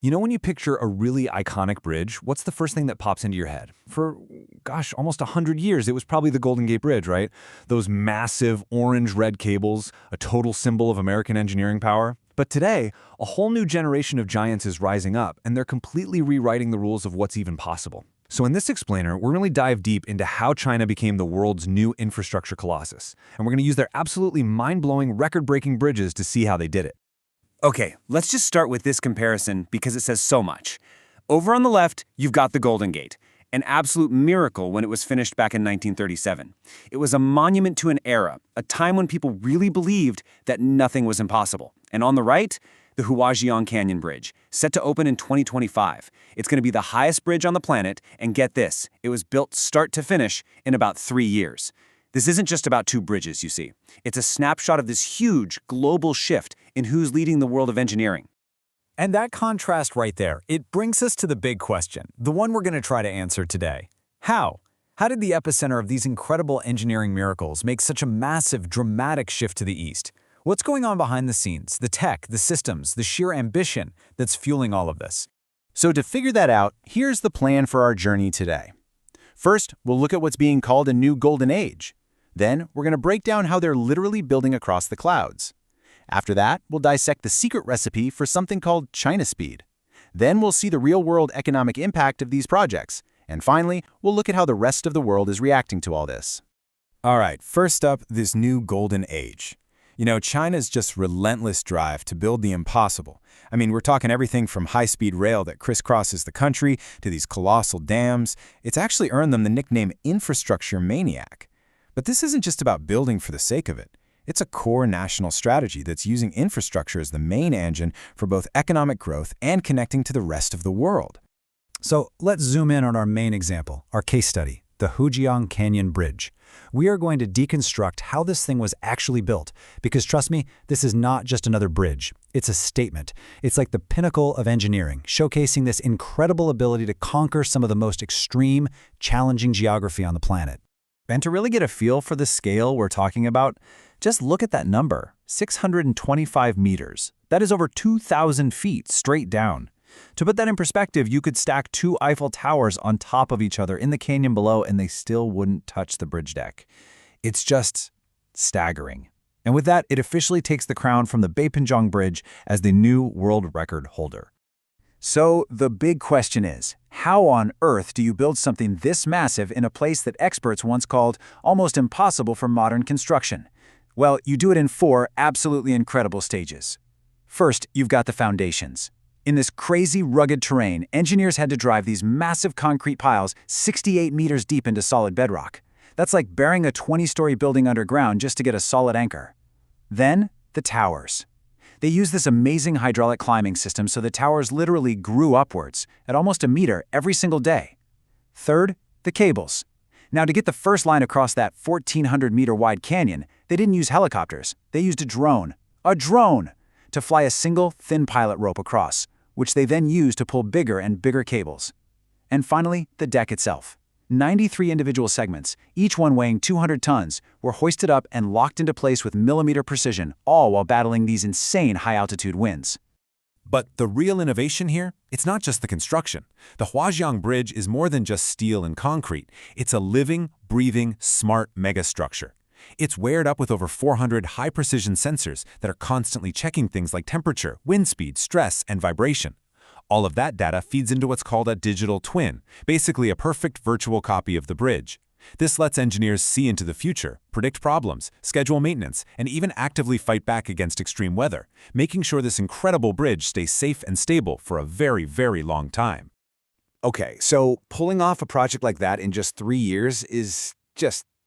You know when you picture a really iconic bridge, what's the first thing that pops into your head? For, gosh, almost 100 years, it was probably the Golden Gate Bridge, right? Those massive orange-red cables, a total symbol of American engineering power. But today, a whole new generation of giants is rising up, and they're completely rewriting the rules of what's even possible. So in this explainer, we're going to dive deep into how China became the world's new infrastructure colossus. And we're going to use their absolutely mind-blowing, record-breaking bridges to see how they did it. Okay, let's just start with this comparison because it says so much. Over on the left, you've got the Golden Gate, an absolute miracle when it was finished back in 1937. It was a monument to an era, a time when people really believed that nothing was impossible. And on the right, the Huajiang Canyon Bridge, set to open in 2025. It's going to be the highest bridge on the planet, and get this, it was built start to finish in about 3 years. This isn't just about two bridges, you see. It's a snapshot of this huge global shift in who's leading the world of engineering. And that contrast right there, it brings us to the big question, the one we're going to try to answer today. How? How did the epicenter of these incredible engineering miracles make such a massive, dramatic shift to the east? What's going on behind the scenes, the tech, the systems, the sheer ambition that's fueling all of this? So to figure that out, here's the plan for our journey today. First, we'll look at what's being called a new golden age. Then, we're going to break down how they're literally building across the clouds. After that, we'll dissect the secret recipe for something called China speed. Then we'll see the real-world economic impact of these projects. And finally, we'll look at how the rest of the world is reacting to all this. All right, first up, this new golden age. You know, China's just relentless drive to build the impossible. I mean, we're talking everything from high-speed rail that crisscrosses the country to these colossal dams. It's actually earned them the nickname infrastructure maniac. But this isn't just about building for the sake of it. It's a core national strategy that's using infrastructure as the main engine for both economic growth and connecting to the rest of the world. So let's zoom in on our main example, our case study, the Huajiang Canyon Bridge. We are going to deconstruct how this thing was actually built, because trust me, this is not just another bridge. It's a statement. It's like the pinnacle of engineering, showcasing this incredible ability to conquer some of the most extreme, challenging geography on the planet. And to really get a feel for the scale we're talking about, just look at that number, 625 meters. That is over 2,000 feet straight down. To put that in perspective, you could stack 2 Eiffel Towers on top of each other in the canyon below and they still wouldn't touch the bridge deck. It's just staggering. And with that, it officially takes the crown from the Beipanjiang Bridge as the new world record holder. So the big question is, how on earth do you build something this massive in a place that experts once called almost impossible for modern construction? Well, you do it in 4 absolutely incredible stages. First, you've got the foundations. In this crazy, rugged terrain, engineers had to drive these massive concrete piles 68 meters deep into solid bedrock. That's like burying a 20-story building underground just to get a solid anchor. Then, the towers. They used this amazing hydraulic climbing system so the towers literally grew upwards at almost a meter every single day. Third, the cables. Now, to get the first line across that 1,400-meter wide canyon, they didn't use helicopters. They used a drone. A drone! To fly a single, thin pilot rope across, which they then used to pull bigger and bigger cables. And finally, the deck itself. 93 individual segments, each one weighing 200 tons, were hoisted up and locked into place with millimeter precision, all while battling these insane high-altitude winds. But the real innovation here, it's not just the construction. The Huajiang Bridge is more than just steel and concrete. It's a living, breathing, smart megastructure. It's wired up with over 400 high-precision sensors that are constantly checking things like temperature, wind speed, stress, and vibration. All of that data feeds into what's called a digital twin, basically a perfect virtual copy of the bridge. This lets engineers see into the future, predict problems, schedule maintenance, and even actively fight back against extreme weather, making sure this incredible bridge stays safe and stable for a very, very long time. Okay, so pulling off a project like that in just 3 years is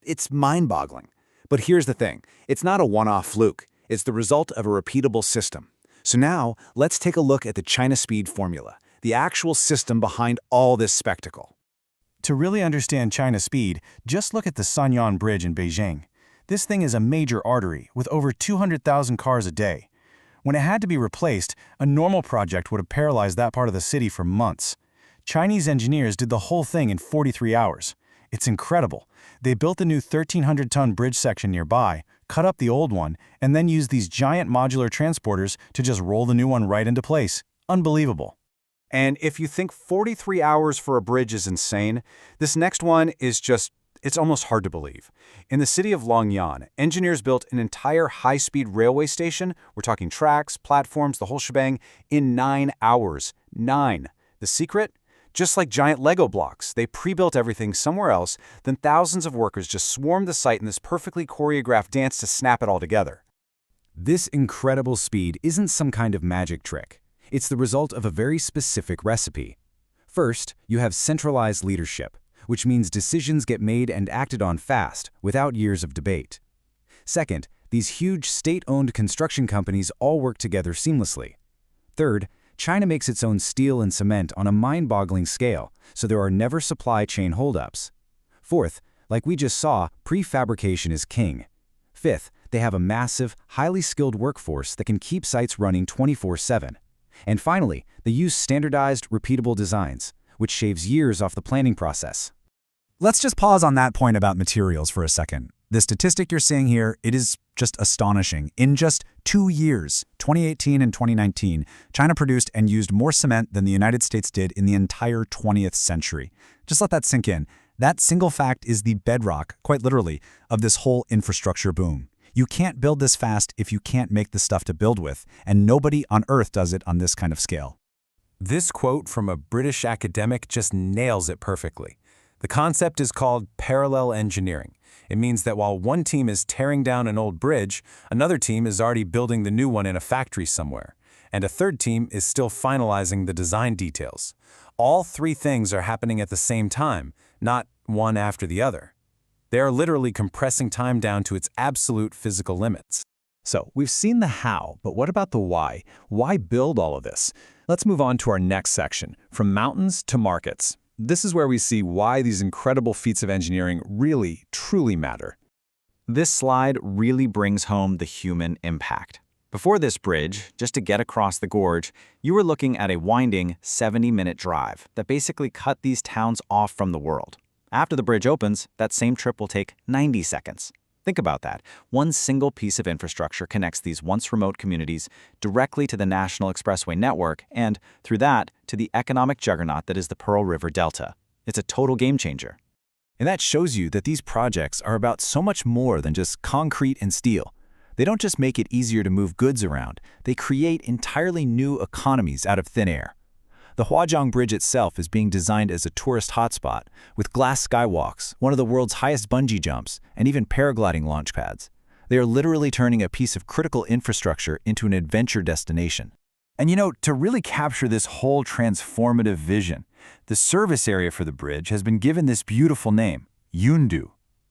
it's mind-boggling. But here's the thing, it's not a one-off fluke. It's the result of a repeatable system. So now, let's take a look at the China speed formula, the actual system behind all this spectacle. To really understand China speed, just look at the Sanyuan Bridge in Beijing. This thing is a major artery with over 200,000 cars a day. When it had to be replaced, a normal project would have paralyzed that part of the city for months. Chinese engineers did the whole thing in 43 hours. It's incredible. They built the new 1,300-ton bridge section nearby, cut up the old one, and then used these giant modular transporters to just roll the new one right into place. Unbelievable. And if you think 43 hours for a bridge is insane, this next one is it's almost hard to believe. In the city of Longyan, engineers built an entire high-speed railway station, we're talking tracks, platforms, the whole shebang, in 9 hours. 9. The secret? Just like giant Lego blocks, they pre-built everything somewhere else, then thousands of workers just swarmed the site in this perfectly choreographed dance to snap it all together. This incredible speed isn't some kind of magic trick. It's the result of a very specific recipe. First, you have centralized leadership, which means decisions get made and acted on fast, without years of debate. Second, these huge state-owned construction companies all work together seamlessly. Third, China makes its own steel and cement on a mind-boggling scale, so there are never supply chain holdups. Fourth, like we just saw, prefabrication is king. Fifth, they have a massive, highly skilled workforce that can keep sites running 24/7. And finally, they use standardized, repeatable designs, which shaves years off the planning process. Let's just pause on that point about materials for a second. The statistic you're seeing here, it is just astonishing. In just 2 years, 2018 and 2019, China produced and used more cement than the United States did in the entire 20th century. Just let that sink in. That single fact is the bedrock, quite literally, of this whole infrastructure boom. You can't build this fast if you can't make the stuff to build with, and nobody on Earth does it on this kind of scale. This quote from a British academic just nails it perfectly. The concept is called parallel engineering. It means that while one team is tearing down an old bridge, another team is already building the new one in a factory somewhere, and a third team is still finalizing the design details. All three things are happening at the same time, not one after the other. They are literally compressing time down to its absolute physical limits. So we've seen the how, but what about the why? Why build all of this? Let's move on to our next section, from mountains to markets. This is where we see why these incredible feats of engineering really, truly matter. This slide really brings home the human impact. Before this bridge, just to get across the gorge, you were looking at a winding 70-minute drive that basically cut these towns off from the world. After the bridge opens, that same trip will take 90 seconds. Think about that. One single piece of infrastructure connects these once remote communities directly to the National Expressway network and, through that, to the economic juggernaut that is the Pearl River Delta. It's a total game changer. And that shows you that these projects are about so much more than just concrete and steel. They don't just make it easier to move goods around, they create entirely new economies out of thin air. The Huajiang Bridge itself is being designed as a tourist hotspot, with glass skywalks, one of the world's highest bungee jumps, and even paragliding launch pads. They are literally turning a piece of critical infrastructure into an adventure destination. And to really capture this whole transformative vision, the service area for the bridge has been given this beautiful name, Yundu.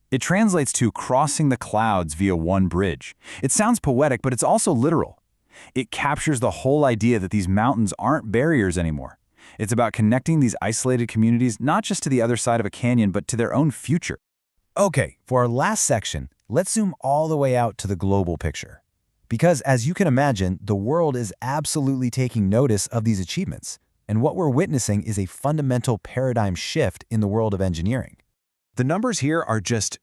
It translates to crossing the clouds via one bridge. It sounds poetic, but it's also literal. It captures the whole idea that these mountains aren't barriers anymore. It's about connecting these isolated communities not just to the other side of a canyon, but to their own future. Okay, for our last section, let's zoom all the way out to the global picture. Because as you can imagine, the world is absolutely taking notice of these achievements. And what we're witnessing is a fundamental paradigm shift in the world of engineering. The numbers here are just,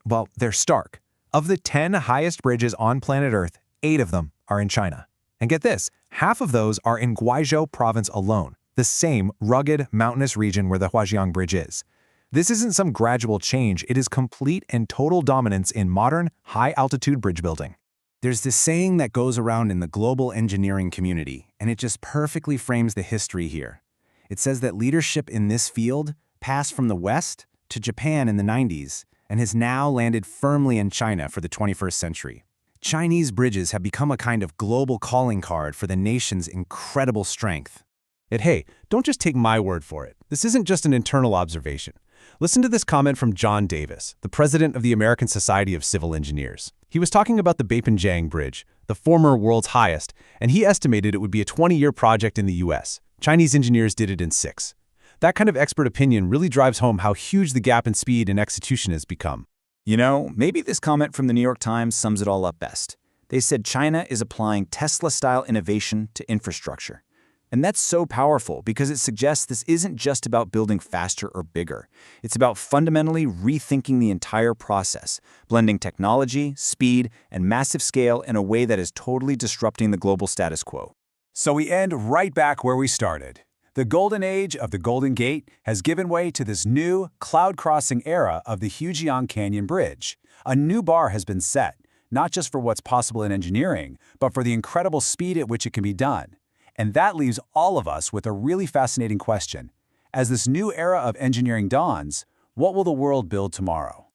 well, they're stark. Of the 10 highest bridges on planet Earth, 8 of them are in China. And get this, half of those are in Guizhou province alone, the same rugged, mountainous region where the Huajiang Bridge is. This isn't some gradual change, it is complete and total dominance in modern, high-altitude bridge building. There's this saying that goes around in the global engineering community, and it just perfectly frames the history here. It says that leadership in this field passed from the West to Japan in the 90s and has now landed firmly in China for the 21st century. Chinese bridges have become a kind of global calling card for the nation's incredible strength. And hey, don't just take my word for it. This isn't just an internal observation. Listen to this comment from John Davis, the president of the American Society of Civil Engineers. He was talking about the Beipanjiang Bridge, the former world's highest, and he estimated it would be a 20-year project in the US. Chinese engineers did it in 6. That kind of expert opinion really drives home how huge the gap in speed and execution has become. Maybe this comment from the New York Times sums it all up best. They said China is applying Tesla-style innovation to infrastructure. And that's so powerful because it suggests this isn't just about building faster or bigger. It's about fundamentally rethinking the entire process, blending technology, speed, and massive scale in a way that is totally disrupting the global status quo. So we end right back where we started. The golden age of the Golden Gate has given way to this new, cloud-crossing era of the Hujiang Canyon Bridge. A new bar has been set, not just for what's possible in engineering, but for the incredible speed at which it can be done. And that leaves all of us with a really fascinating question. As this new era of engineering dawns, what will the world build tomorrow?